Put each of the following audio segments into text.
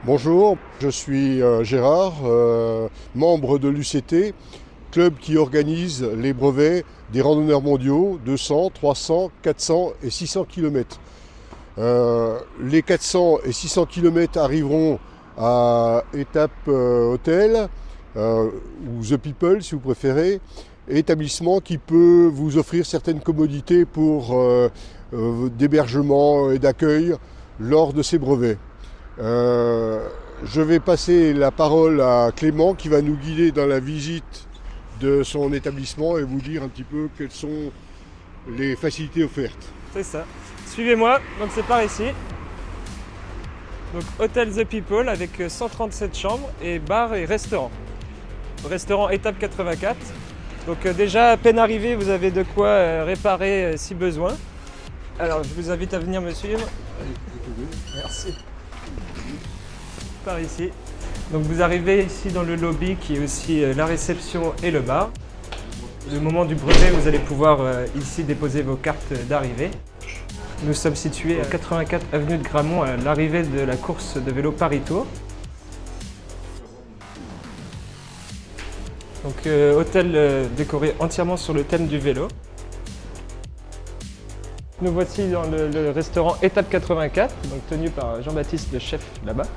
Bonjour, je suis Gérard, membre de l'UCT, club qui organise les brevets des randonneurs mondiaux 200, 300, 400 et 600 km. Les 400 et 600 km arriveront à étape hôtel ou The People si vous préférez, établissement qui peut vous offrir certaines commodités pour d'hébergement et d'accueil lors de ces brevets. Je vais passer la parole à Clément qui va nous guider dans la visite de son établissement et vous dire un petit peu quelles sont les facilités offertes. C'est ça. Suivez-moi, donc c'est par ici. Donc Hôtel The People avec 137 chambres et bar et restaurant. Restaurant étape 84. Donc déjà à peine arrivé, vous avez de quoi réparer si besoin. Alors je vous invite à venir me suivre. Merci. Par ici. Donc vous arrivez ici dans le lobby qui est aussi la réception et le bar. Le moment du brevet, vous allez pouvoir ici déposer vos cartes d'arrivée. Nous sommes situés à 84 avenue de Gramont à l'arrivée de la course de vélo Paris Tour. Donc hôtel décoré entièrement sur le thème du vélo. Nous voici dans le restaurant étape 84, donc tenu par Jean-Baptiste le chef là-bas.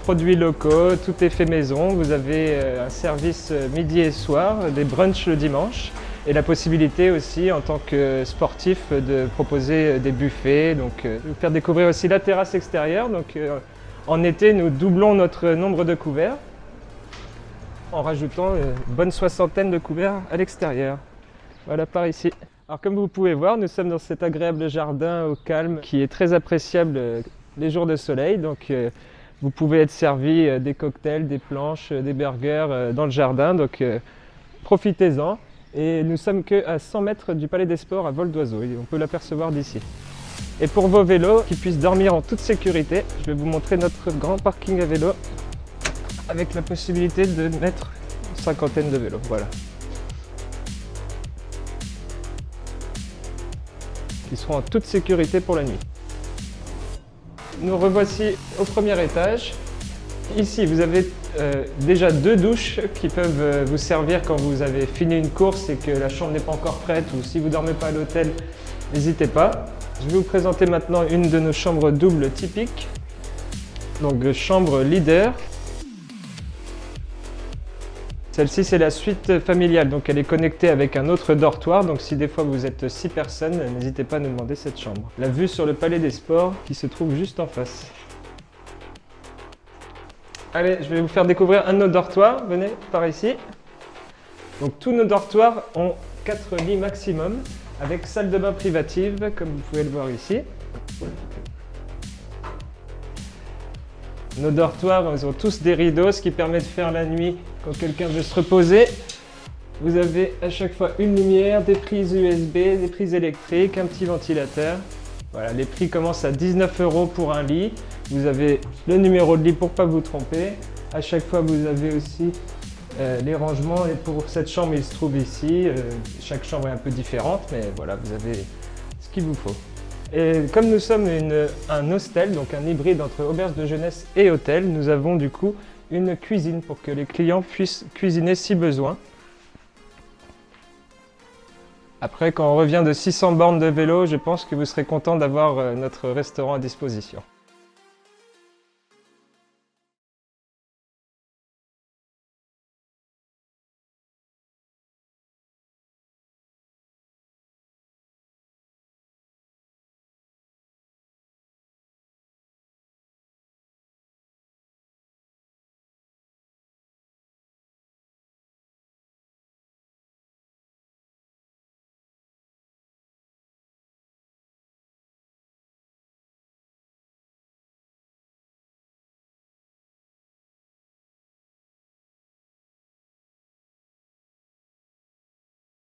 Produits locaux, tout est fait maison. Vous avez un service midi et soir, des brunchs le dimanche et la possibilité aussi en tant que sportif de proposer des buffets. Donc vous faire découvrir aussi la terrasse extérieure. Donc en été, nous doublons notre nombre de couverts en rajoutant une bonne soixantaine de couverts à l'extérieur. Voilà par ici. Alors comme vous pouvez voir, nous sommes dans cet agréable jardin au calme qui est très appréciable les jours de soleil. Donc vous pouvez être servi des cocktails, des planches, des burgers dans le jardin. Donc profitez-en. Et nous sommes qu'à 100 mètres du Palais des Sports à vol d'oiseau. On peut l'apercevoir d'ici. Et pour vos vélos qui puissent dormir en toute sécurité, je vais vous montrer notre grand parking à vélo avec la possibilité de mettre une cinquantaine de vélos. Voilà. Qui seront en toute sécurité pour la nuit. Nous revoici au premier étage. Ici, vous avez déjà deux douches qui peuvent vous servir quand vous avez fini une course et que la chambre n'est pas encore prête ou si vous ne dormez pas à l'hôtel, n'hésitez pas. Je vais vous présenter maintenant une de nos chambres doubles typiques. Donc chambre leader. Celle-ci, c'est la suite familiale, donc elle est connectée avec un autre dortoir. Donc si des fois vous êtes 6 personnes, n'hésitez pas à nous demander cette chambre. La vue sur le Palais des Sports qui se trouve juste en face. Allez, je vais vous faire découvrir un de nos dortoirs. Venez par ici. Donc tous nos dortoirs ont 4 lits maximum avec salle de bain privative, comme vous pouvez le voir ici. Nos dortoirs, ils ont tous des rideaux, ce qui permet de faire la nuit quand quelqu'un veut se reposer. Vous avez à chaque fois une lumière, des prises USB, des prises électriques, un petit ventilateur. Voilà, les prix commencent à 19 € pour un lit. Vous avez le numéro de lit pour ne pas vous tromper. À chaque fois, vous avez aussi les rangements. Et pour cette chambre, il se trouve ici. Chaque chambre est un peu différente, mais voilà, vous avez ce qu'il vous faut. Et comme nous sommes un hostel, donc un hybride entre auberge de jeunesse et hôtel, nous avons du coup une cuisine pour que les clients puissent cuisiner si besoin. Après, quand on revient de 600 bornes de vélo, je pense que vous serez content d'avoir notre restaurant à disposition.